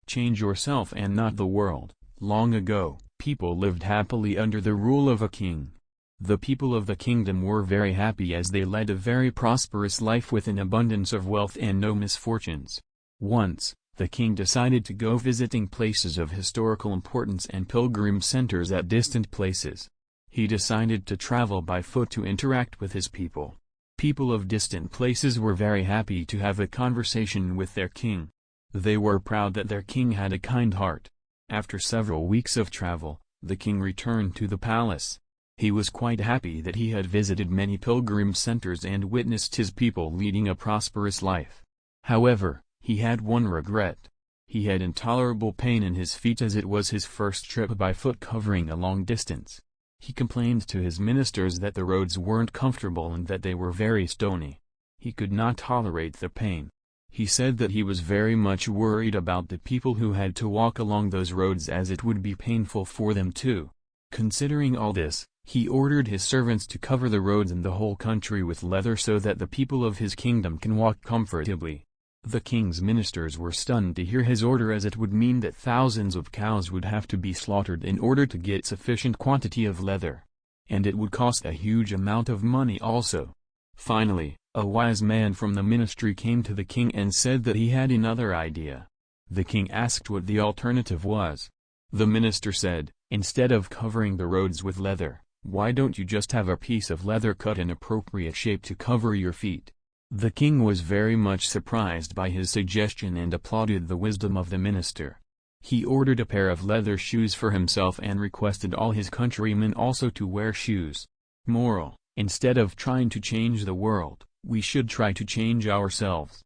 Change yourself and not the world. Long ago, people lived happily under the rule of a king. The people of the kingdom were very happy as they led a very prosperous life with an abundance of wealth and no misfortunes. Once, the king decided to go visiting places of historical importance and pilgrim centers at distant places. He decided to travel by foot to interact with his people. People of distant places were very happy to have a conversation with their king. They were proud that their king had a kind heart. After several weeks of travel, the king returned to the palace. He was quite happy that he had visited many pilgrim centers and witnessed his people leading a prosperous life. However, he had one regret. He had intolerable pain in his feet as it was his first trip by foot covering a long distance. He complained to his ministers that the roads weren't comfortable and that they were very stony. He could not tolerate the pain. He said that he was very much worried about the people who had to walk along those roads as it would be painful for them too. Considering all this, he ordered his servants to cover the roads in the whole country with leather so that the people of his kingdom can walk comfortably. The king's ministers were stunned to hear his order as it would mean that thousands of cows would have to be slaughtered in order to get sufficient quantity of leather. And it would cost a huge amount of money also. Finally, a wise man from the ministry came to the king and said that he had another idea. The king asked what the alternative was. The minister said, "Instead of covering the roads with leather, why don't you just have a piece of leather cut in appropriate shape to cover your feet?" The king was very much surprised by his suggestion and applauded the wisdom of the minister. He ordered a pair of leather shoes for himself and requested all his countrymen also to wear shoes. Moral: instead of trying to change the world, we should try to change ourselves.